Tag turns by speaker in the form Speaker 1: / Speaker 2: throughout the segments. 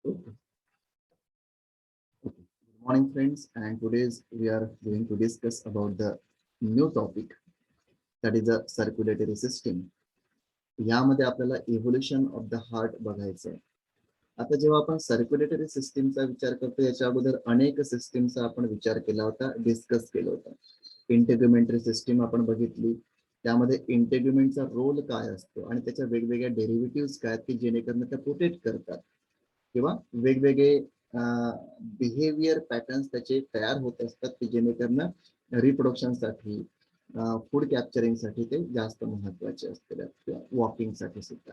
Speaker 1: Okay. Good morning, friends, and today's we are going to discuss about the new topic that is a circulatory system. यामध्ये आपल्याला evolution of the heart बघायचं आहे. आता जेव्हा आपण circulatory सिस्टीमचा विचार करतो याच्या अगोदर अनेक सिस्टीमचा आपण विचार केला होता, डिस्कस केला होता. इंटेग्युमेंटरी सिस्टीम आपण बघितली, त्यामध्ये इंटेग्युमेंटचा रोल काय असतो आणि त्याच्या वेगवेगळ्या डेरिव्हेटिव्ह काय आहेत की जेणेकरून त्या प्रोटेक्ट करतात किंवा वेगवेगळे बिहेवियर पॅटर्न्स त्याचे तयार होत असतात की जेणेकरून रिप्रोडक्शनसाठी फूड कॅप्चरिंगसाठी ते जास्त महत्वाचे असते किंवा वॉकिंगसाठी सुद्धा.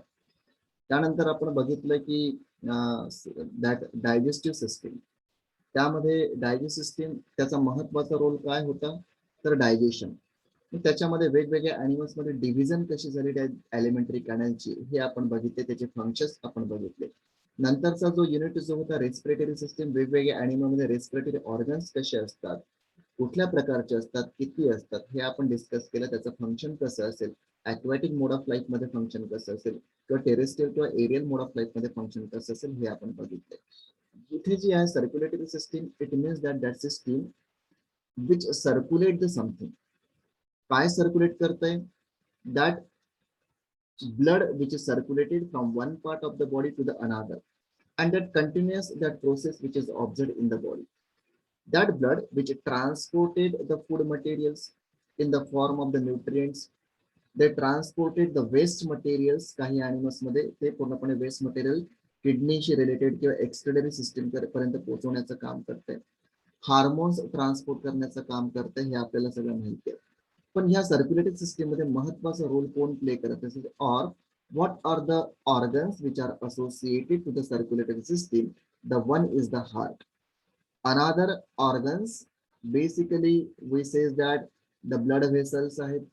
Speaker 1: त्यानंतर आपण बघितलं की दॅट डायजेस्टिव्ह सिस्टीम, त्यामध्ये डायजेस्टिव्ह सिस्टीम त्याचा महत्वाचा रोल काय होता तर डायजेशन. त्याच्यामध्ये वेगवेगळ्या ॲनिमल्समध्ये डिव्हिजन कशी झाली एलिमेंटरी कॅनलची हे आपण बघितले, त्याचे फंक्शन्स आपण बघितले. नंतरचा जो युनिट जो होता रेस्पिरेटरी सिस्टीम, वेगवेगळ्या ॲनिमलमध्ये रेस्पिरेटरी ऑर्गन्स कसे असतात, कुठल्या प्रकारचे असतात, किती असतात हे आपण डिस्कस केलं. त्याचं फंक्शन कसं असेल, ॲक्वॅटिक मोड ऑफ लाईफ मध्ये फंक्शन कसं असेल किंवा टेरेस्ट्रियल किंवा एरियल मोड ऑफ लाईफ मध्ये फंक्शन कसं असेल हे आपण बघितले. इथे जी आहे circulatory system, it means that system which circulate the something. काय सर्क्युलेट करतंय? That blood which is circulated from one part of the body to the another, and that continues that process which is observed in the body. That blood which transported the food materials in the form of the nutrients, they transported the waste materials. काही animals मध्ये ते पूर्णपणे waste material किडनीशी related किंवा excretory system पर्यंत पोहोचवण्याचं काम करते. Hormones transport करण्याचं काम करते, हे आपल्याला सगळं माहिती आहे. पण ह्या सर्क्युलेटरी सिस्टीम मध्ये महत्वाचा रोल कोण प्ले करत असेल, or what are the organs which are associated to the circulatory system? The one is the heart. Another organs, basically we says that the blood vessels आहेत,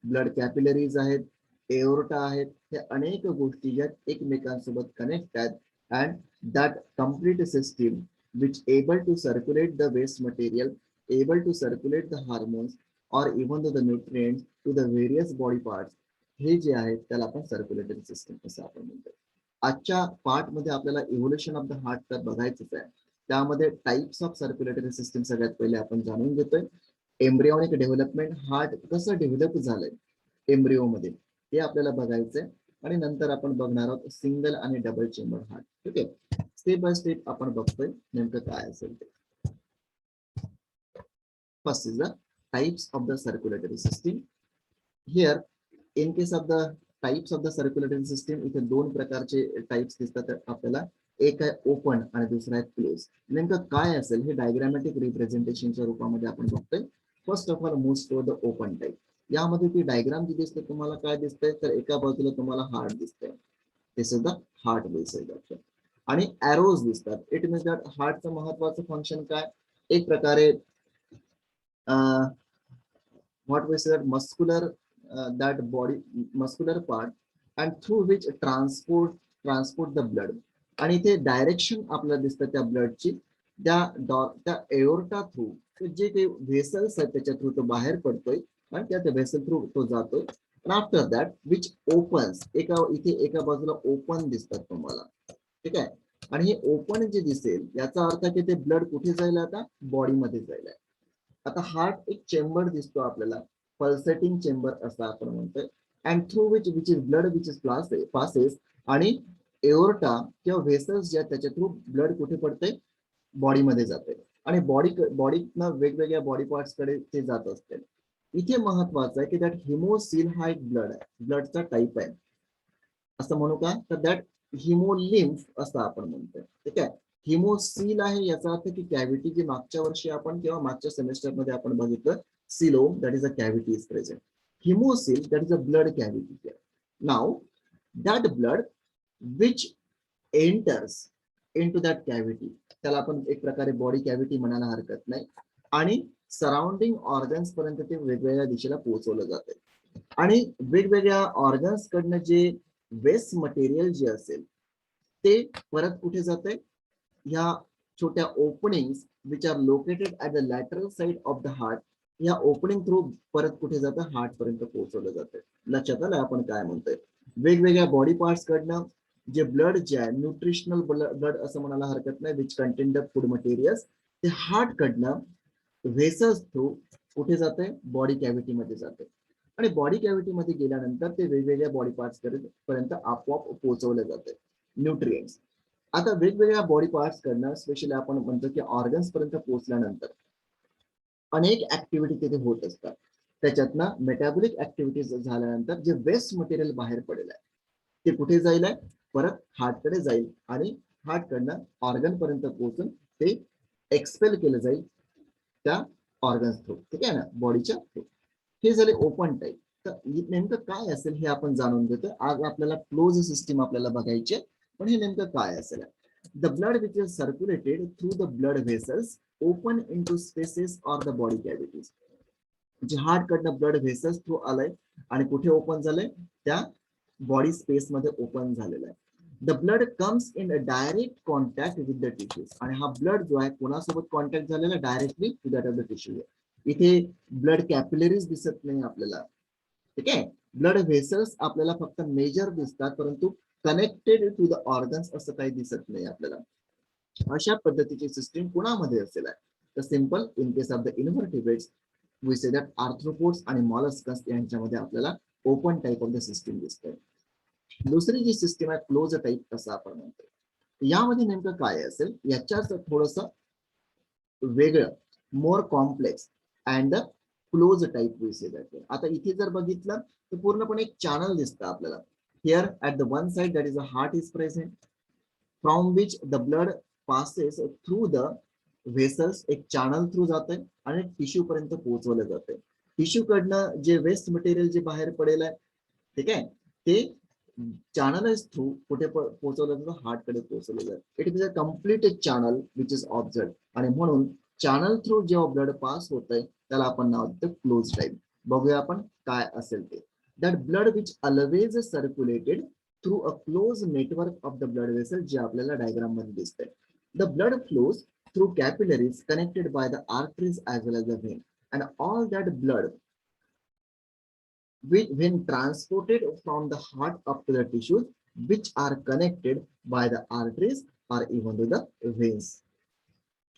Speaker 1: blood capillaries आहेत, aorta आहेत, हे अनेक गोष्टी ज्या एकमेकांसोबत कनेक्ट आहेत, and that complete system which able to circulate the waste material, able to circulate the hormones or even the nutrients to the various body parts, हे जे आहे त्याला आपण सर्क्युलेटरी सिस्टीम असं आपण म्हणतो. आजच्या पार्ट मध्ये आपल्याला इव्होल्युशन ऑफ द हार्ट तर बघायचंच आहे. त्यामध्ये टाइप्स ऑफ सर्क्युलेटरी सिस्टीम सगळ्यात पहिले आपण जाणून घेतोय. एम्ब्रियोनिक डेव्हलपमेंट, हार्ट कसं डेव्हलप झालंय एम्ब्रिओ मध्ये हे आपल्याला बघायचंय. आणि नंतर आपण बघणार आहोत सिंगल आणि डबल चेंबर हार्ट. ठीक आहे, स्टेप बाय स्टेप आपण बघतोय नेमकं काय असेल ते. First is the types of the circulatory system. Here in case of the types of the circulatory system, इथे दोन प्रकारचे टाइप्स दिसतात आपल्याला. एक आहे ओपन आणि दुसरा आहे क्लोज. नेमकं काय असेल हे डायग्रामॅटिक रिप्रेझेंटेशनच्या रूपामध्ये आपण बघतोय. First of all moves to the open type. यामध्ये ती डायग्राम जी दिसते तुम्हाला काय दिसतंय तर एका बाजूला तुम्हाला हार्ट दिसतंय, दिस इज द हार्ट बेस, आणि एरोज दिसतात. इट मीन्स दॅट हार्टचं महत्वाचं फंक्शन काय, एक प्रकारे what we said muscular, that body muscular part, and through which transport the blood. आणि ते डायरेक्शन आपल्याला दिसतं त्या ब्लडची त्या एओर्टा थ्रू जे काही व्हेसल्स आहेत त्याच्या थ्रू तो बाहेर पडतोय आणि त्या व्हेसल थ्रू तो जातोय. आफ्टर दॅट विच ओपन्स, इथे एका बाजूला ओपन दिसतात तुम्हाला, ठीक आहे. आणि हे ओपन जे दिसेल याचा अर्थ की ते ब्लड कुठे जाईल, आता बॉडीमध्ये जाईल. आता हार्ट एक चेंबर दिसतो आपल्याला, पल्सेटिंग चेंबर असं आपण म्हणतोय, and through which is blood which is passes, आणि एओर्टा किंवा व्हेसल्स ज्या त्याच्या थ्रू ब्लड कुठे पडते, बॉडीमध्ये जाते आणि बॉडीतनं वेगवेगळ्या बॉडी पार्ट्स कडे ते जात असते. इथे महत्वाचं आहे की दॅट हिमोसिल हा एक ब्लड आहे, ब्लडचा टाईप आहे असं म्हणू का, तर दॅट हिमोलिम्फ असं आपण म्हणतोय. ठीक आहे, हिमोसील आहे याचा अर्थ की कॅव्हिटी, जी मागच्या वर्षी आपण किंवा मागच्या सेमेस्टर मध्ये आपण बघितलं, coelom that is a cavity is present. Haemocoel that is a blood cavity. Now that blood which enters into that cavity, त्याला आपण एक प्रकारे बॉडी कॅव्हिटी म्हणायला हरकत नाही, आणि सराउंडिंग ऑर्गन्स पर्यंत ते वेगवेगळ्या दिशेला पोहोचवलं जाते. आणि वेगवेगळ्या ऑर्गन्स कडनं जे वेस्ट मटेरियल जे असेल ते परत कुठे जाते, ह्या छोट्या openings which are located at the lateral side of the heart, या ओपनिंग थ्रू परत कुठे जातं, हार्ट पर्यंत पोहोचवलं जातं. लक्षात आलं आपण काय म्हणतोय, वेगवेगळ्या बॉडी पार्ट्स कडनं जे ब्लड जे आहे न्यूट्रिशनल ब्लड असं म्हणायला हरकत नाही, which contain the food materials, ते हार्ट कडनं व्हेसल्स थ्रू कुठे जाते, बॉडी कॅव्हिटी मध्ये जाते आणि बॉडी कॅव्हिटी मध्ये गेल्यानंतर ते वेगवेगळ्या बॉडी पार्ट्स पर्यंत आपोआप पोहोचवले जाते न्यूट्रिएंट्स. आता वेगवेगळ्या बॉडी पार्ट्स कडनं स्पेशली आपण म्हणतो की ऑर्गन्स पर्यंत पोहोचल्यानंतर अनेक ऍक्टिव्हिटी तिथे होत असतात. त्याच्यातनं मेटाबॉलिक ऍक्टिव्हिटीज झाल्यानंतर जे वेस्ट मटेरियल बाहेर पडेल आहे ते कुठे जाईल, परत हार्टकडे जाईल आणि हार्टकडनं ऑर्गन पर्यंत पोहोचून ते एक्सपेल केलं जाईल त्या ऑर्गन्स थ्रू, ठीक आहे ना, बॉडीच्या थ्रू. हे झाले ओपन टाईप. तर नेमकं काय असेल हे आपण जाणून घेतो. आज आपल्याला क्लोज सिस्टीम आपल्याला बघायची, पण हे नेमकं काय असेल. The blood which is circulated through the blood vessels open into spaces or the body cavities. जे हार्ट कडनं ब्लड व्हेसल्स थ्रू आलंय आणि कुठे ओपन झालंय, त्या बॉडी स्पेस मध्ये ओपन झालेला आहे. The blood comes in direct contact with the tissues. आणि हा ब्लड जो आहे कोणासोबत कॉन्टॅक्ट झालेला, directly to that of the tissue. इथे ब्लड कॅपिलरीज दिसत नाही आपल्याला, ठीक आहे. ब्लड व्हेसल्स आपल्याला फक्त मेजर दिसतात, परंतु कनेक्टेड टू द ऑर्गन्स असं काही दिसत नाही आपल्याला. अशा पद्धतीची सिस्टीम कुणामध्ये असेल आहे, तर simple in case of the invertebrates we say that arthropods आणि मॉलस्कस यांच्यामध्ये आपल्याला open type of the system दिसते. दुसरी जी सिस्टीम आहे क्लोज टाइप असं आपण म्हणतो. यामध्ये नेमकं काय असेल, याच्याच थोडस वेगळं, more complex and close type we say that. आता इथे जर बघितलं तर पूर्णपणे एक चॅनल दिसतं आपल्याला. Here at the one side that is a heart is present from which the blood passes through the vessels. एक चॅनल थ्रू जाते आणि टिश्यू पर्यंत पोहोचवलं जाते. टिश्यू कडनं जे वेस्ट मटेरियल जे बाहेर पडेल आहे, ठीक आहे, ते चॅनल थ्रू कुठे पोहोचवलं जातं, हार्ट कडे पोहोचवलं जातं. It is a complete channel which is observe. आणि म्हणून चॅनल थ्रू जेव्हा ब्लड पास होत आहे त्याला आपण नाव देतो क्लोज टाइप. बघूया आपण काय असेल ते. That blood which always circulated through a close network of the blood vessel, जे आपल्याला डायग्राम मध्ये दिसतंय. The blood flows through capillaries connected by the arteries as well as the vein, and all that blood when transported from the heart up to the tissues which are connected by the arteries or even to the veins.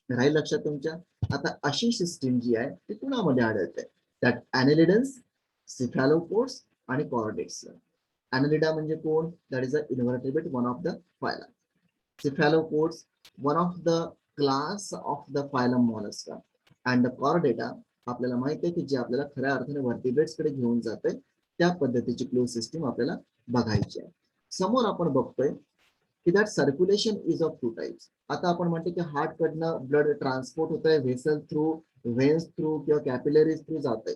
Speaker 1: राहील लक्षात तुमच्या. आता अशी system जी आहे ती कुणामध्ये आढळते, त्यात ॲनेलिडन्स, सिफॅलोपोड्स आणि कॉर्डेट्स. ॲनेलिडा म्हणजे कोण, that is a invertebrate one of the phylum. Cephalopods one of the class of the phylum Mollusca. And the Chordata आपल्याला माहिती आहे की जे आपल्याला खऱ्या अर्थाने व्हर्टिब्रेट्स कडे घेऊन जाते, त्या पद्धतीची क्लोज सिस्टीम आपल्याला बघायची आहे. समोर आपण बघतोय की that circulation is of two types. आता आपण म्हणतो की हार्ट कडनं ब्लड ट्रान्सपोर्ट होत आहे व्हेसल थ्रू, व्हेन्स थ्रू किंवा कॅपिलरीज थ्रू जात आहे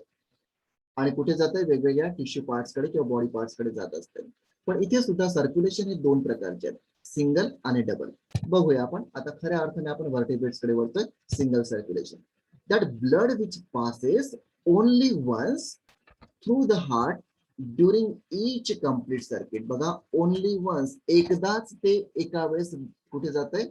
Speaker 1: आणि कुठे जात आहे, वेगवेगळ्या टिश्यू पार्ट्स कडे किंवा बॉडी पार्ट्स कडे जात असते. पण इथे सुद्धा सर्क्युलेशन हे दोन प्रकारचे आहेत, सिंगल आणि डबल. बघूया आपण आता खऱ्या अर्थाने आपण व्हर्टिब्रेट्स कडे वळतोय. Single circulation, that blood which passes only once through the heart during each complete circuit. बघा, ओनली वन्स, एकदाच ते एका वेळेस कुठे जात आहे,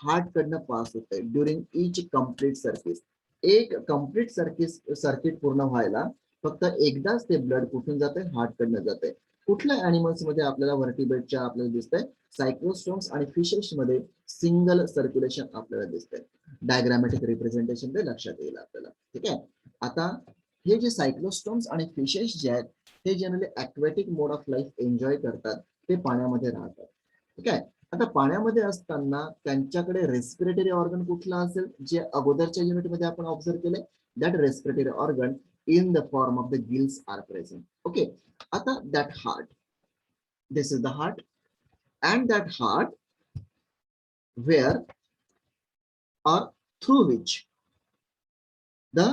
Speaker 1: हार्ट कडनं पास होत आहे ड्युरिंग ईच कम्प्लीट सर्किट. एक कम्प्लीट सर्किट पूर्ण व्हायला फक्त एकदाच ते ब्लड कुठून जात आहे, हार्ट कडनं जात आहे. कुठल्या अॅनिमल्स मध्ये आपल्याला व्हर्टिब्रेटच्या आपल्याला दिसतंय, सायक्लोस्टोम्स आणि फिशेस मध्ये सिंगल सर्क्युलेशन आपल्याला दिसतंय. डायग्रामॅटिक रिप्रेझेंटेशन ते लक्षात येईल आपल्याला, ठीक आहे. आता हे जे सायक्लोस्टोम्स आणि फिशेस जे आहेत ते generally aquatic mode of life enjoy करतात, ते पाण्यामध्ये राहतात, ठीक आहे. आता पाण्यामध्ये असताना त्यांच्याकडे रेस्पिरेटरी ऑर्गन कुठला असेल, जे अगोदरच्या युनिटमध्ये आपण ऑब्झर्व केले, that respiratory organ in the form of the gills are present. Okay, आता that heart, this is the heart, and that heart where or through which the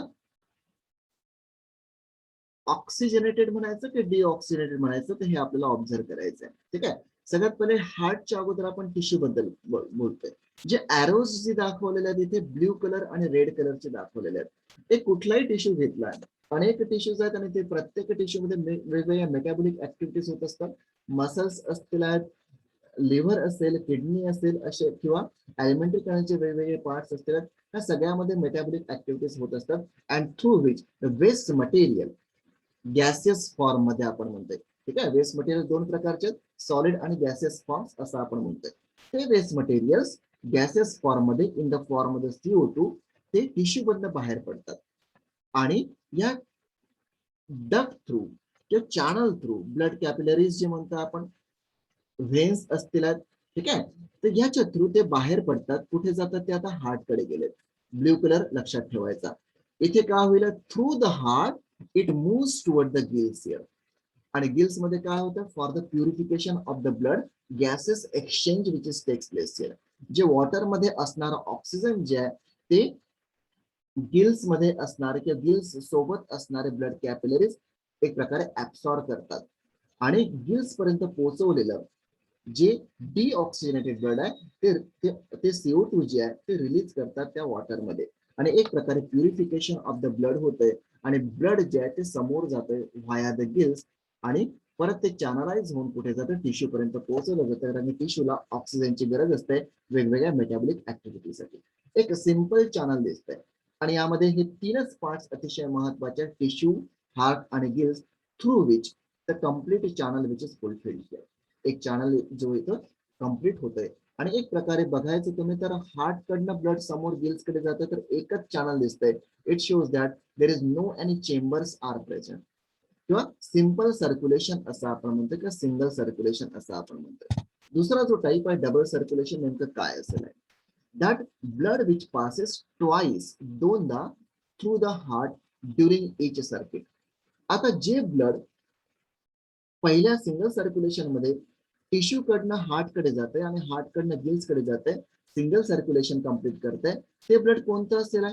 Speaker 1: oxygenated म्हणायचं की डिऑक्सिजनेटेड म्हणायचं, तर हे आपल्याला ऑब्झर्व करायचं आहे, ठीक आहे. सगळ्यात पहिले हार्टच्या अगोदर आपण टिश्यू बद्दल बोलतोय. जे एरोज जे दाखवलेले आहेत इथे ब्ल्यू कलर आणि रेड कलरचे दाखवलेले आहेत. ते कुठलाही टिश्यू घेतला, अनेक टिश्यूज आहेत आणि ते प्रत्येक टिश्यू मध्ये वेगवेगळ्या मेटाबॉलिक ऍक्टिव्हिटीज होत असतात. मसल्स असतील, लिव्हर असेल, किडनी असेल, असे किंवा एलिमेंटरी करण्याचे वेगवेगळे पार्ट्स असतील, त्या सगळ्यामध्ये मेटाबॉलिक ऍक्टिव्हिटीज होत असतात. And through which the waste material gaseous form मध्ये आपण म्हणतोय, ठीक आहे. वेस्ट मटेरियल दोन प्रकारचे आहेत, सॉलिड आणि गॅसेस फॉर्म्स असं आपण म्हणतोय. ते वेस्ट मटेरियल्स गॅसेस फॉर्म मध्ये इन द फॉर्म मध्ये CO2 ते टिश्यू मधनं बाहेर पडतात आणि या डक्ट थ्रू किंवा चॅनल थ्रू ब्लड कॅपिलरीज जे म्हणतो आपण, व्हेन्स असतील, ठीक आहे, तर याच्या थ्रू ते बाहेर पडतात. कुठे जातात ते आता हार्ट कडे गेलेत. ब्ल्यू कलर लक्षात ठेवायचा. इथे काय होईल, through the heart it moves toward the gills here. आणि गिल्स मध्ये काय होतं, for the purification of the blood gases exchange which is takes place here. जे वॉटर मध्ये असणारं ऑक्सिजन जे आहे ते गिल्स मध्ये असणारे किंवा गिल्स सोबत असणारे ब्लड कॅपिलरीज एक प्रकारे ऍब्सॉर्ब करतात आणि गिल्स पर्यंत पोहोचवलेलं जे डिऑक्सिजनेटेड ब्लड आहे ते CO2 जे आहे ते रिलीज करतात त्या वॉटरमध्ये आणि एक प्रकारे प्युरिफिकेशन ऑफ द ब्लड होतंय आणि ब्लड जे आहे ते समोर जातंय व्हाया द गिल्स आणि परत ते चॅनलाइज होऊन कुठे जातं, टिश्यू पर्यंत पोहोचवलं जातं आणि टिश्यूला ऑक्सिजनची गरज असते वेगवेगळ्या मेटाबॉलिक ऍक्टिव्हिटीसाठी. एक सिंपल चॅनल दिसतंय आणि यामध्ये हे तीनच पार्ट्स अतिशय महत्वाचे, टिश्यू, हार्ट आणि gills, through which the complete channel which is fulfilled. एक चॅनल जो इथं कम्प्लीट होतंय आणि एक प्रकारे बघायचं तुम्ही तर हार्ट कडनं ब्लड समोर गिल्स कडे जातं तर एकच चॅनल दिसतंय. It shows that there is no any chambers are present किंवा सिंपल सर्क्युलेशन असं आपण म्हणतो किंवा सिंगल सर्क्युलेशन असं आपण म्हणतो. दुसरा जो टाईप आहे डबल सर्क्युलेशन, नेमकं काय असेल, that blood which passes twice, दोनदा through the heart during each circuit. आता जे ब्लड पहिल्या सिंगल सर्क्युलेशन मध्ये टिश्यू कडनं हार्ट कडे जाते आणि हार्ट कडनं गिल्स कडे जाते, सिंगल सर्क्युलेशन कंप्लीट करते, ते ब्लड कोणतं असेल,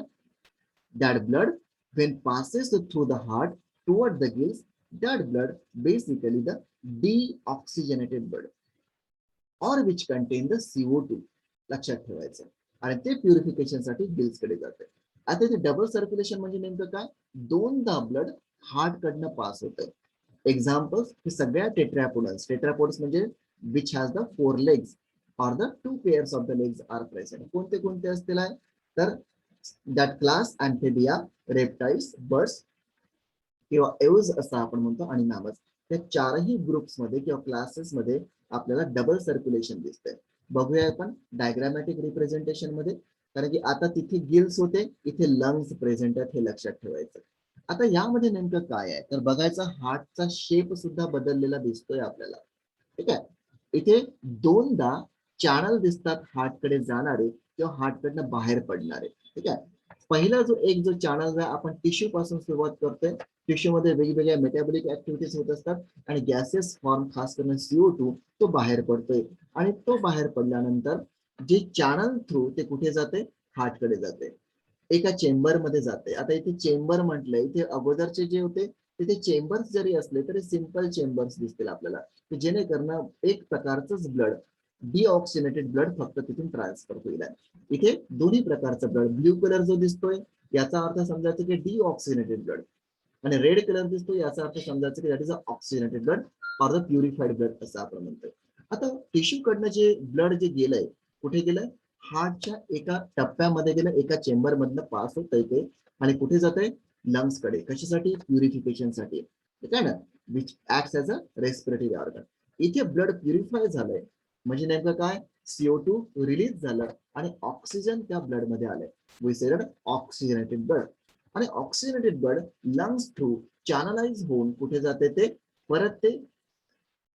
Speaker 1: that blood when passes through the heart toward the gills, that blood basically the deoxygenated blood or which contain the CO2. लक्षात ठेवायचं आणि ते प्युरिफिकेशन साठी गिल्स कडे जाते. आता ते डबल सर्क्युलेशन म्हणजे नेमकं काय, दोनदा ब्लड हार्ट कडनं पास होतं. एक्झाम्पल्स हे सगळ्या टेट्रापोड्स, टेट्रापोड्स म्हणजे which has the 4 legs or the 2 pairs of the legs are present. कोणते कोणते असतील आहे तर दॅट क्लास अँफिबिया, रेप्टाइल्स, बर्ड्स किंवा एव्ज असं आपण म्हणतो आणि नामच. त्या चारही ग्रुप्स मध्ये किंवा क्लासेस मध्ये आपल्याला डबल सर्क्युलेशन दिसतंय. बघूया आपण डायग्रामॅटिक रिप्रेझेंटेशन मध्ये, कारण की आता तिथे गिल्स होते, इथे लंग्स प्रेझेंट आहेत हे लक्षात ठेवायचं. आता यामध्ये नेमकं काय आहे तर बघायचं, हार्टचा शेप सुद्धा बदललेला दिसतोय आपल्याला, ठीक आहे. इथे दोनदा चॅनल दिसतात हार्टकडे जाणारे किंवा हार्टकडनं बाहेर पडणारे, ठीक आहे. पहिला जो चॅनल आहे आपण टिश्यू पासून सुरुवात करतोय. टिश्यू मध्ये वेगवेगळ्या मेटाबॉलिक ऍक्टिव्हिटीज होत असतात आणि गॅसेस फॉर्म, खास करून CO2 तो बाहेर पडतोय आणि तो बाहेर पडल्यानंतर जे चॅनल थ्रू ते कुठे जाते, हार्टकडे जाते, एका चेंबर मध्ये जाते. आता इथे चेंबर म्हटलंय, इथे अगोदरचे जे होते तिथे चेंबर्स जरी असले तरी सिंपल चेंबर्स दिसतील आपल्याला, जेणेकरून एक प्रकारचंच ब्लड, डिऑक्सिनेटेड ब्लड फक्त तिथून ट्रान्सफर होईल. इथे दोन्ही प्रकारचं ब्लड, ब्ल्यू कलर जो दिसतोय याचा अर्थ समजायचं की डिऑक्सिनेटेड ब्लड आणि रेड कलर दिसतोय याचा अर्थ समजायचं की that is a oxygenated blood or the purified blood असं आपण म्हणतोय. आता टिश्यू कडनं जे ब्लड जे गेलंय कुठे गेलंय, हार्टच्या एका टप्प्यामध्ये गेलं, एका चेंबर मधनं पास होतंय ते आणि कुठे जातंय, लंग्स कडे. कशासाठी, प्युरिफिकेशन साठी, ठीक आहे ना, which acts as a respiratory organ. इथे ब्लड प्युरिफाय झालंय म्हणजे नेमकं काय, CO2 रिलीज झालं आणि ऑक्सिजन त्या ब्लड मध्ये आलंय. We said oxygenated blood. आणि oxygenated blood lungs through channelize होऊन कुठे जाते, ते परत ते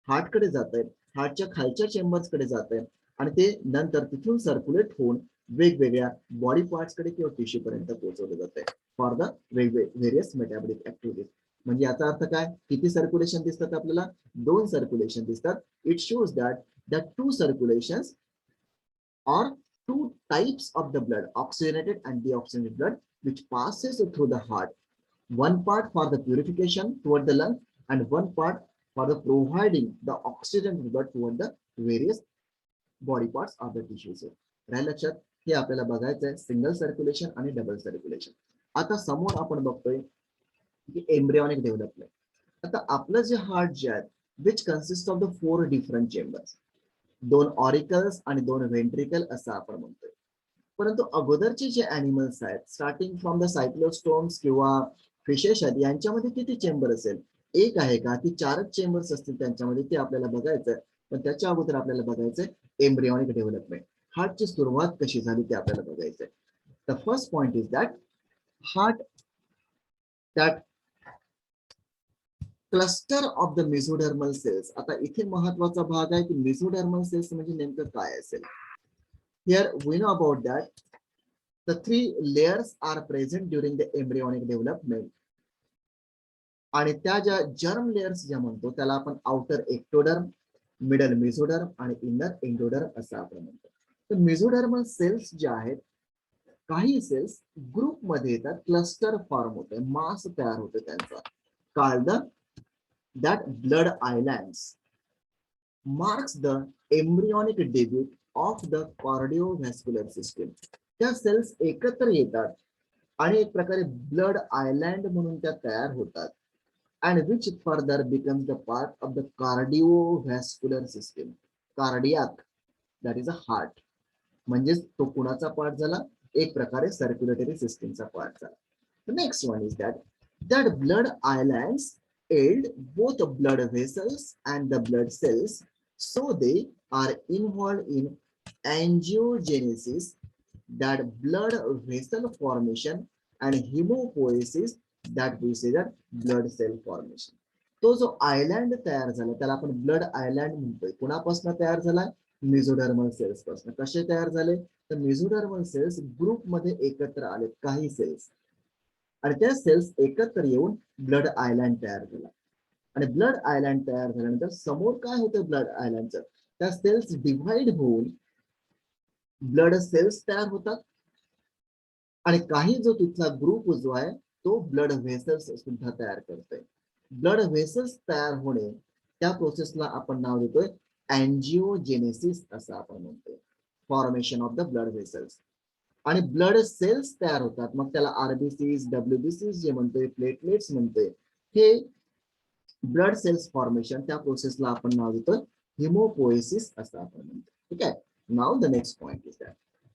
Speaker 1: हार्टकडे जात आहे, हार्टच्या खालच्या चेंबर्स कडे जात आहे आणि ते नंतर तिथून सर्क्युलेट होऊन वेगवेगळ्या बॉडी पार्ट्स कडे किंवा टिश्यू पर्यंत पोहोचवलं जात आहे for the various metabolic activities. म्हणजे याचा अर्थ काय, किती सर्क्युलेशन दिसतात आपल्याला, 2 सर्क्युलेशन दिसतात. It shows that the 2 सर्क्युलेशन्स or 2 types of the blood, oxygenated and deoxygenated blood, which passes through the heart. One part for the purification toward the lung and one part for the providing the oxygen blood toward the various body parts of the tissues. राहिलं लक्षात, हे आपल्याला बघायचं आहे single circulation आणि double circulation. आता समोर आपण बघतोय की एम्ब्रियॉनिक डेव्हलपमेंट. आता आपलं जे हार्ट जे आहे which consist of the 4 different chambers, 2 auricles आणि 2 व्हेंट्रिकल असं आपण म्हणतोय. परंतु अगोदरचे जे अॅनिमल्स आहेत, स्टार्टिंग फ्रॉम द सायक्लोस्टोम्स किंवा फिशेस आहेत, यांच्यामध्ये किती चेंबर असेल, एक आहे का की 4च चेंबर्स असतील त्यांच्यामध्ये, ते आपल्याला बघायचं. पण त्याच्या अगोदर आपल्याला बघायचंय एम्ब्रियॉनिक डेव्हलपमेंट, हार्टची सुरुवात कशी झाली ते आपल्याला बघायचंय. The first point is that heart that cluster of the mesodermal cells. आता इथे महत्वाचा भाग आहे की मेसोडर्मल सेल्स म्हणजे नेमकं काय असेल. Here we know about that the 3 layers are present during the embryonic development. आणि त्या ज्या जर्म लेयर्स ज्या म्हणतो त्याला आपण आउटर एक्टोडर्म, मिडल मेसोडर्म आणि इनर एंडोडर्म असं आपण म्हणतो. तर मेसोडर्मल सेल्स ज्या आहेत, काही सेल्स ग्रुप मध्ये येतात, क्लस्टर फॉर्म होते, मास तयार होते त्यांचा, called that blood islands marks the embryonic debut of the cardiovascular system. त्या सेल्स एकत्र येतात आणि एक प्रकारे ब्लड आयलँड म्हणून त्या तयार होतात, and which further becomes the part of the cardiovascular system. Cardiac, that is a heart, म्हणजे तो कुणाचा पार्ट झाला, एक प्रकारे सर्क्युलेटरी सिस्टीमचा पार्ट झाला. The next one is that blood islands aid both blood vessels and the blood cells, so they are involved in angiogenesis, that blood vessel formation, and hemopoiesis, that we say that blood cell formation. तो जो island तयार झाला त्याला आपण blood island म्हणतोय. कुणापासून तयार झाला? Mesodermal cells पासून. कसे तयार झाले? तर मेसोडर्मल सेल्स ग्रुप मध्ये एकत्र आले, काही सेल्स, आणि त्या सेल्स एकत्र येऊन ब्लड आयलँड तयार झाला. आणि ब्लड आयलँड तयार झाल्यानंतर समोर काय होतं ब्लड आयलँडचं, त्या सेल्स डिव्हाइड होऊन ब्लड सेल्स तयार होतात, आणि काही जो तिथला ग्रुप जो आहे तो ब्लड व्हेसल्स सुद्धा तयार करतोय. ब्लड व्हेसल्स तयार होणे त्या प्रोसेसला आपण नाव देतोय अँजिओजेनेसिस असं आपण म्हणतोय, formation of the blood vessels. आणि ब्लड सेल्स तयार होतात, मग त्याला आरबीसीज, डब्ल्यूबीसीज जे म्हणतोय, प्लेटलेट्स म्हणतोय, हे ब्लड सेल्स फॉर्मेशन त्या प्रोसेसला आपण नाव देतोय हिमोपोएसिस असं आपण म्हणतो. ठीक आहे. नाव the next point is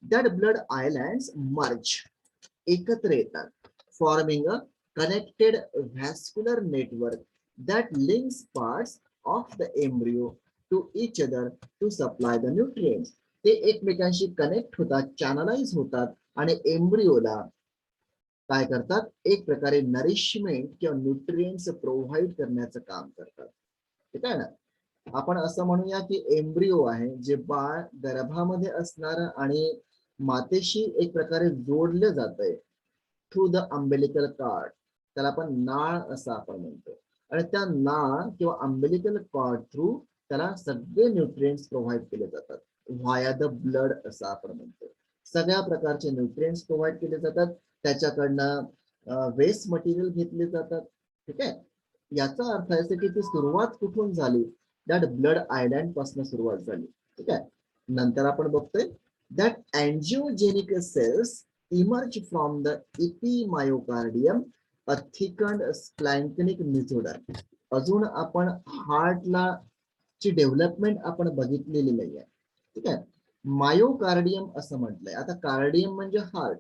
Speaker 1: that blood islands merge, एकत्र येतात, forming a connected vascular network that links parts of the embryo to each other to supply the nutrients. ते एकमेकांशी कनेक्ट होतात, चॅनलाइज होतात आणि एम्ब्रियोला काय करतात, एक प्रकारे नरिशमेंट किंवा न्यूट्रिएंट्स प्रोव्हाइड करण्याचं काम करतात. ठीक आहे ना. आपण असं म्हणूया की एम्ब्रियो आहे जे बाळ गर्भामध्ये असणार आणि मातेशी एक प्रकारे जोडले जातंय थ्रू द अम्बिलिकल कॉर्ड, त्याला आपण नाळ असं आपण म्हणतो. आणि त्या नाळ किंवा अम्बिलिकल कॉर्ड थ्रू त्याला सगळे न्यूट्रिएंट्स प्रोव्हाइड केले जातात व्हाया द ब्लड असं आपण म्हणतो. सगळ्या प्रकारचे न्यूट्रिएंट्स प्रोव्हाइड केले जातात, त्याच्याकडनं वेस्ट मटेरियल घेतले जातात. ठीक आहे. याचा अर्थ आहे की ती सुरुवात कुठून झाली, दॅट ब्लड आयलँड पासून सुरुवात झाली. ठीक आहे. नंतर आपण बघतोय that angiogenic cells emerge from the epimyocardium, a thickened splanchnic mesoderm. अजून आपण हार्टला ची डेव्हलपमेंट आपण बघितलेली नाही आहे. ठीक आहे. मायोकार्डियम असं म्हटलंय. आता कार्डियम म्हणजे heart,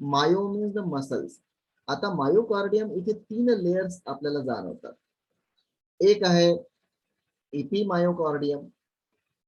Speaker 1: myo means the muscles. आता मायोकार्डियम इथे 3 लेयर्स आपल्याला जाणवतात. एक आहे इपिमायोकार्डियम,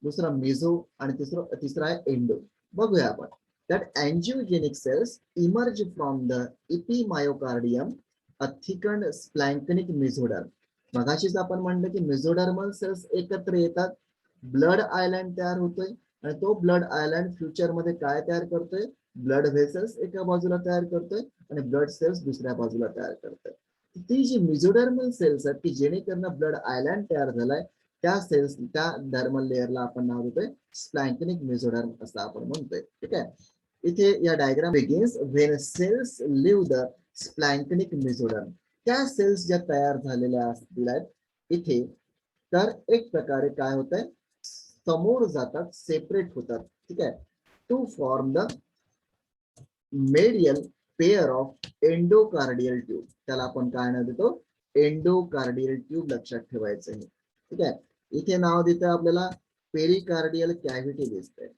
Speaker 1: दुसरा मेसो आणि तिसरा आहे एंडो. बघूया आपण. That angiogenic cells emerge from the epimyocardium, a thickened splanchnic mesoderm. मगाशीच आपण म्हणलं की मेसोडर्मल सेल्स एकत्र येतात, ब्लड आयलँड तयार होतोय, आणि तो ब्लड आयलँड फ्युचर मध्ये काय तयार करतोय, ब्लड व्हेसल्स एका बाजूला तयार करतोय आणि ब्लड सेल्स दुसऱ्या बाजूला तयार करतोय. ती जी मेसोडर्मल सेल्स आहेत की जेणेकरून ब्लड आयलँड तयार झालाय, त्या सेल्स त्या डर्मल लेअरला आपण नाव देतोय स्प्लॅन्किनिक मेसोडर्म असं आपण म्हणतोय. ठीक आहे. इथे या diagram begins when cells leave the splanchnic mesoderm. त्या सेल्स ज्या तयार झालेल्या असतील इथे, तर एक प्रकारे काय होत आहे, समोर जातात, सेपरेट होतात. ठीक आहे. To form the medial pair of endocardial tube, त्याला आपण काय नाव देतो, एंडोकार्डियल ट्यूब. लक्षात ठेवायचं आहे. ठीक आहे. इथे नाव देतं आपल्याला पेरिकार्डियल कॅव्हिटी दिसतंय.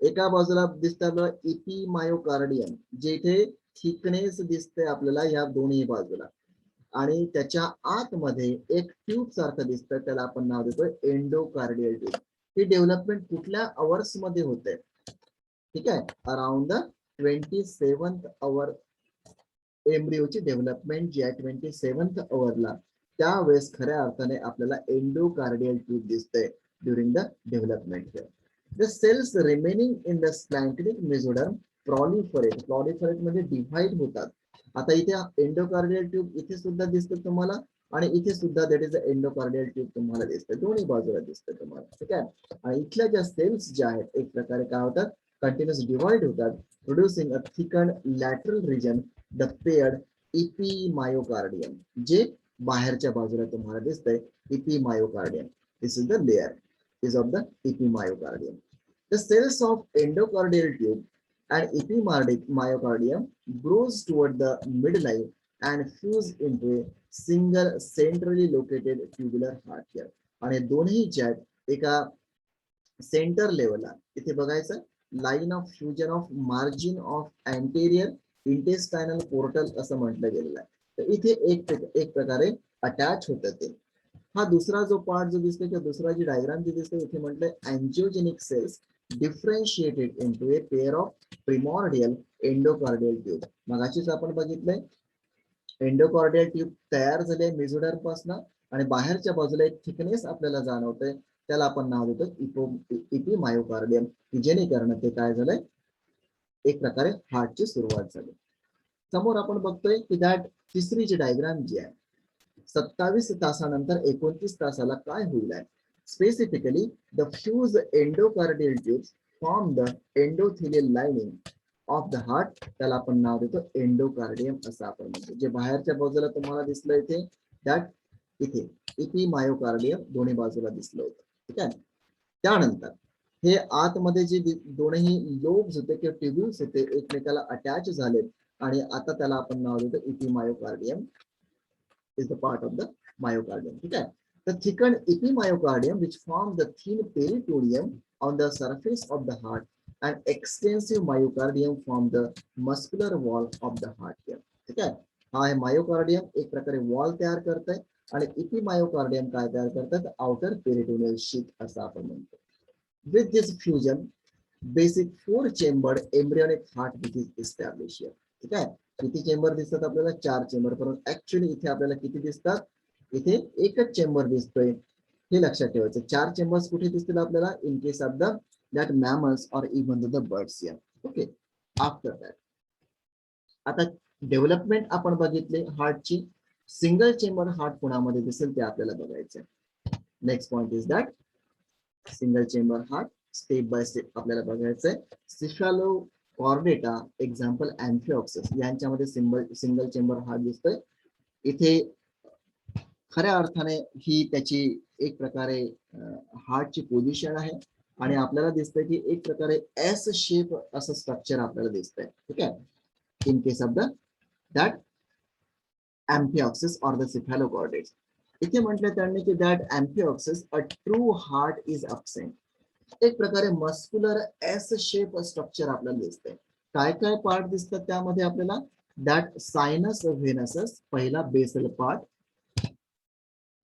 Speaker 1: एका बाजूला दिसतं इपिमायोकार्डियम, जे इथे थिकनेस दिसते आपल्याला या दोन्ही बाजूला, आणि त्याच्या आतमध्ये एक ट्यूब सारखं दिसतं, त्याला आपण नाव देतोय एंडोकार्डियल ट्यूब. ही डेव्हलपमेंट कुठल्या अवर्स मध्ये होते? ठीक आहे, अराउंड द 27th आवर एम्ब्रिओची डेव्हलपमेंट जी आहे 27th आवरला, त्यावेळेस खऱ्या अर्थाने आपल्याला एंडोकार्डियल ट्यूब दिसते during the development. The cells remaining in the splanchnic mesoderm proliferate म्हणजे डिव्हाइड होतात. आता इथे एंडोकार्डियल ट्यूब इथे सुद्धा दिसतं तुम्हाला आणि इथे सुद्धा दॅट इज एंडोकार्डियल ट्यूब तुम्हाला दिसते, दोन्ही बाजूला दिसते तुम्हाला. ठीक आहे, आणि इथल्या ज्या सेल्स ज्या आहेत एक प्रकारे काय होतात, कंटिन्युअस डिव्हाइड होतात, producing a thicken lateral region the paired epimyocardium, जे बाहेरच्या बाजूला तुम्हाला दिसतंय epimyocardium. This is the layer is of the epimyocardium. The cells of endocardial tube and epimyocardium grows toward the midline and fuse into a single centrally located tubular heart here. आणि दोन्ही ज्या एका centre लेवलला इथे बघायचं, line of fusion of margin of anterior intestinal portal असं म्हटलं गेलेलं आहे. तर इथे एक प्रकारे अटॅच होतं ते. हा दुसरा जो पार्ट जो दिसतोय किंवा दुसरा जी डायग्राम जी दिसते इथे म्हटलंय angiogenic cells differentiated into a pair of primordial endocardial tube. मगाशीच आपण बघितलंय एंडोकार्डियल ट्यूब तयार झाले मेसोडर्म पासून आणि बाहेरच्या बाजूला एक थिकनेस आपल्याला जाणवतंय, त्याला आपण नाव देतो इपीमायोकार्डियम, की जेणेकरून ते काय झालंय एक प्रकारे हार्टची सुरुवात झाली. समोर आपण बघतोय की दॅट तिसरी जी डायग्राम जी आहे 27 तासानंतर 29 तासाला काय होईल आहे. Specifically the fuse endocardial tubes form the endothelial lining of the heart, त्याला आपण नाव देतो एंडोकार्डियम असं आपण म्हणतो. जे बाहेरच्या बाजूला तुम्हाला दिसलं इथे दॅट इथे इपीमायोकार्डियम दोन्ही बाजूला दिसलं होतं. ठीक आहे, त्यानंतर हे आतमध्ये जे दोन्ही लोब्स होते किंवा ट्यूब्यूल्स होते एकमेकाला अटॅच झाले आणि आता त्याला आपण नाव देतो इपीमायोकार्डियम is the part of the myocardium. ठीक आहे, the thickened epimyocardium which form the thin peritoneum on the surface of the heart and extensive myocardium form the muscular wall of the heart here. ठीक आहे, हा आहे myocardium एक प्रकारे wall तयार करतंय आणि इपीमायोकार्डियम काय तयार करतात, आउटर पेरिटोनियल शीथ असं आपण म्हणतो. With this fusion basic 4 chambered embryonic heart which is established here. ठीक आहे, किती चेंबर दिसतात आपल्याला, 4 चेंबर, परंतु ऍक्च्युअली इथे आपल्याला किती दिसतात, इथे एकच चेंबर दिसतोय. हे लक्षात ठेवायचं, 4 चेंबर्स कुठे दिसतील आपल्याला, in case of the that mammals और इवन द बर्ड्स या. ओके, आफ्टर दॅट आता डेव्हलपमेंट आपण बघितले हार्टची. सिंगल चेंबर हार्ट कोणामध्ये दिसेल ते आपल्याला बघायचं. Next point is that single chamber heart step by step आपल्याला बघायचंय. सिफॅलो कॉर्डेटा एक्झाम्पल अँफिऑक्सिस यांच्यामध्ये सिंगल चेंबर हार्ट दिसतोय. इथे खऱ्या अर्थाने ही त्याची एक प्रकारे हार्टची पोझिशन आहे आणि आपल्याला दिसतंय की एक प्रकारे एस शेप असं स्ट्रक्चर आपल्याला दिसतंय. ठीक आहे, in case of the that amphioxus or the cephalochordates. इथे म्हटलं त्यांनी की that amphioxus a true heart is absent. एक प्रकारे मस्क्युलर एस शेप स्ट्रक्चर आपल्याला दिसतंय. काय काय पार्ट दिसतात त्यामध्ये आपल्याला, दॅट सायनस व्हेनसस पहिला basal part,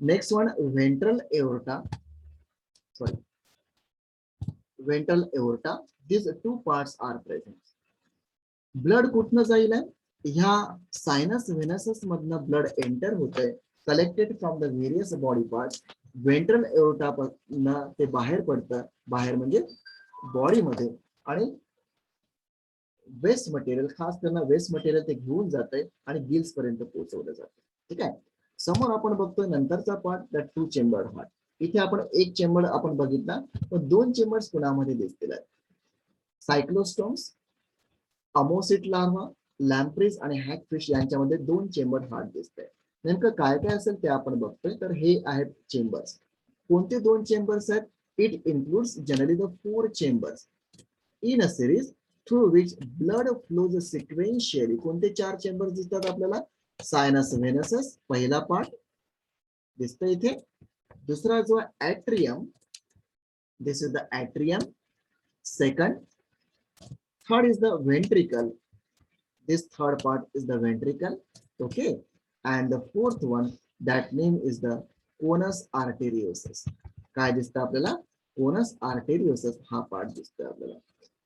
Speaker 1: next one ventral aorta, sorry ventral aorta, this 2 parts are present. Blood कुठनं जाईल, ह्या सायनस व्हेनसस मधनं ब्लड एंटर होतंय collected from the various body parts. Ventral aorta ते बाहेर पडतं, बाहेर म्हणजे बॉडीमध्ये, आणि वेस्ट मटेरियल खास करून वेस्ट मटेरियल ते घेऊन जाते आणि गिल्स पर्यंत पोहोचवलं जातं. ठीक आहे, समोर आपण बघतोय नंतरचा पार्ट दॅट 2 चेंबर हार्ट. इथे आपण एक चेंबर आपण बघितला, पण 2 चेंबर्स कुणामध्ये दिसतील, सायक्लोस्टोम्स, अमोसिट लार्वा, लॅम्प्रेस आणि हॅकफिश यांच्यामध्ये 2 चेंबर हार्ट दिसतंय. नेमकं काय काय असेल ते आपण बघतोय. तर हे आहेत चेंबर्स. कोणते 2 चेंबर्स आहेत, it includes generally the 4 chambers in a series through which blood flows sequentially. कोणते 4 चेंबर्स दिसतात आपल्याला, सायनस व्हेनसस पहिला पार्ट दिसतो इथे, दुसरा जो atrium, this is the atrium, second, third is the ventricle, this third part is the ventricle. Okay, and the fourth one, that name is the conus arteriosus. काय दिसतं आपल्याला? कोनस आर्टेरियोसस हा part दिसतोय आपल्याला.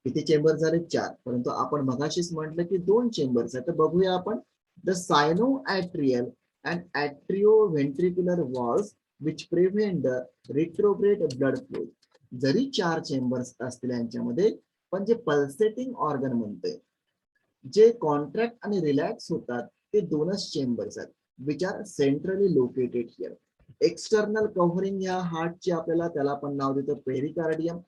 Speaker 1: किती चेंबर झाले? 4. परंतु आपण मगाशीच म्हटलं की 2 चेंबर्स आहेत. तर बघूया आपण. The sinoatrial and atrioventricular walls which prevent the retrograde blood flow. जरी 4 चेंबर्स असतील यांच्यामध्ये, पण जे पल्सेटिंग ऑर्गन म्हणते, जे कॉन्ट्रॅक्ट आणि रिलॅक्स होतात, ते 2च चेंबर्स आहेत, which are centrally located here. External covering या हार्टची आपल्याला, त्याला आपण नाव देतो पेरिकार्डियम.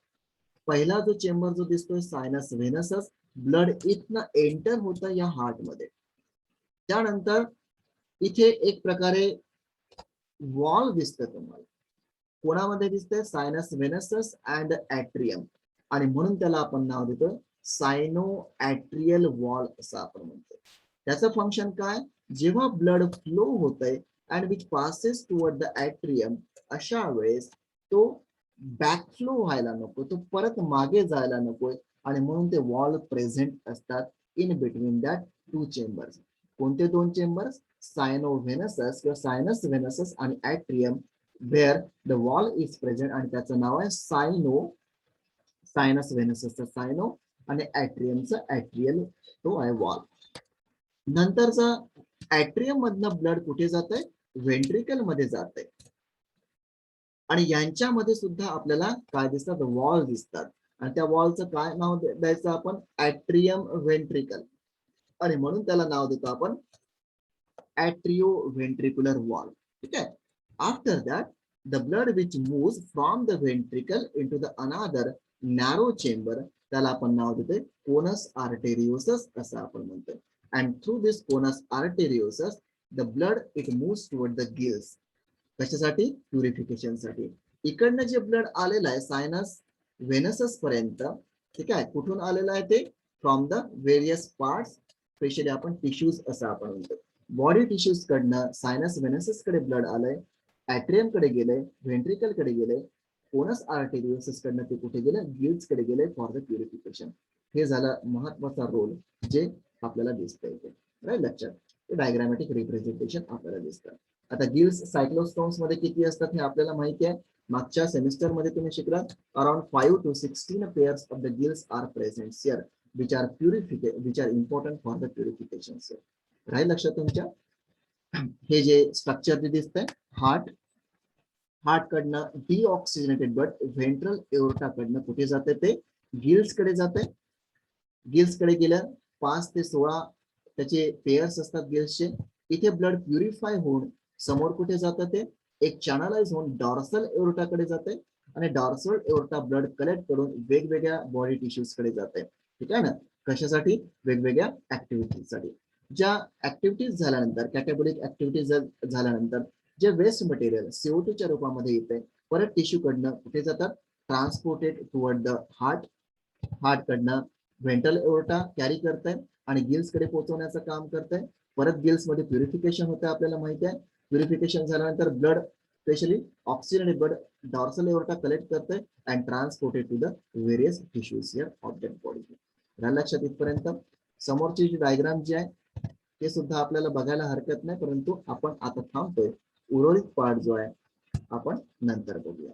Speaker 1: पहिला जो चेंबर जो दिसतोय सायनस व्हेनसस, ब्लड इथनं एंटर होतं या हार्ट मध्ये. त्यानंतर इथे एक प्रकारे वॉल दिसतं तुम्हाला. कोणामध्ये दिसतंय? सायनस व्हेनसस अँड ॲट्रियम, आणि म्हणून त्याला आपण नाव देतो सायनो ॲट्रियल वॉल असं आपण म्हणतो. त्याचं फंक्शन काय? जेव्हा ब्लड फ्लो होतंय and which passes toward the atrium, अशा वेळेस तो बॅकफ्लो व्हायला नको, तो परत मागे जायला नकोय, आणि म्हणून ते वॉल प्रेझेंट असतात इन बिटवीन दॅट 2 चेंबर्स. कोणते 2 चेंबर्स? सायनोव्हेनसस किंवा सायनस व्हेनसस आणि atrium, where the wall is present, आणि त्याचं नाव आहे सायनस व्हेनससचा सायनो आणि ॲट्रियमचा ॲट्रियल, तो आहे वॉल. नंतरचा ॲट्रियम मधनं ब्लड कुठे जात आहे? व्हेंट्रिकल मध्ये जात आहे, आणि यांच्यामध्ये सुद्धा आपल्याला काय दिसतात? वॉल दिसतात, आणि त्या वॉलचं काय नाव द्यायचं आपण? ॲट्रियम व्हेंट्रिकल, आणि म्हणून त्याला नाव देतो आपण ॲट्रिओ व्हेंट्रिक्युलर वॉल. ठीक आहे. After that the blood which moves from the ventricle into the another narrow chamber, त्याला आपण नाव देतोय कोनस आर्टेरियोसस असं आपण म्हणतोय. and through this conus arteriosus the blood it moves toward the gills. कशासाठी? प्युरिफिकेशन साठी. इकडनं जे ब्लड आलेलं आहे सायनस व्हेनसस पर्यंत, ठीक आहे, कुठून आलेलं आहे ते? From the various parts, specially आपण टिश्यूज असं आपण म्हणतो. बॉडी टिश्यूज कडनं सायनस व्हेनसस कडे ब्लड आलंय, ॲट्रियम कडे गेलंय, व्हेंट्रिकल कडे गेलंय, कोनस आर्टेरियोसस कडनं ते कुठे गेलं? गिल्स कडे गेलंय फॉर द प्युरिफिकेशन. हे झालं महत्वाचा रोल जे आपल्याला दिसतंय इथे. राईट, लक्षात. डायग्रामॅटिक रिप्रेझेंटेशन आपल्याला दिसतं. आता गिल्स सायक्लोस्टोम्स मध्ये किती असतात हे आपल्याला माहिती आहे. मागच्या सेमिस्टर मध्ये तुम्ही शिकलात around 5 to 16 pairs of the gills are present here, which are important for the purification. राहील लक्षात तुमच्या. हे जे स्ट्रक्चर जे दिसतंय, हार्ट कडनं डीऑक्सिजनेटेड ब्लड व्हेंट्रल एओर्टा कडनं कुठे जाते? ते गिल्स कडे जाते. गिल्स कडे गेलं 5 ते 16 त्याचे पेयर्स असतात गिल्सचे. इथे ब्लड प्युरिफाय होऊन समोर कुठे जातं? ते एक चॅनलाइज होऊन डॉर्सल एओर्टा कडे जाते, आणि डॉर्सल एओर्टा ब्लड कलेक्ट करून वेगवेगळ्या बॉडी टिश्यूज कडे जाते. ठीक आहे ना? कशासाठी? वेगवेगळ्या ऍक्टिव्हिटीसाठी. ज्या ऍक्टिव्हिटीज झाल्यानंतर, कॅटाबॉलिक ऍक्टिव्हिटीज झाल्यानंतर जे वेस्ट मटेरियल CO2 च्या रूपामध्ये येते, परत टिश्यू कडनं कुठे जातात? ट्रान्सपोर्टेड टुवर्ड द हार्ट कडनं व्हेंट्रल एओर्टा कॅरी करताय आणि गिल्स कडे पोहोचवण्याचं काम करताय. परत गिल्स मध्ये प्युरिफिकेशन होतं आपल्याला माहिती आहे. प्युरिफिकेशन झाल्यानंतर blood, specially oxygen blood, dorsal aorta collect करते and transported to the various tissues here of the body. लक्षात इथपर्यंत. समोरची जी डायग्राम जी आहे ते सुद्धा आपल्याला बघायला हरकत नाही, परंतु आपण आता थांबतोय. उर्वरित पार्ट जो आहे आपण नंतर बघूया.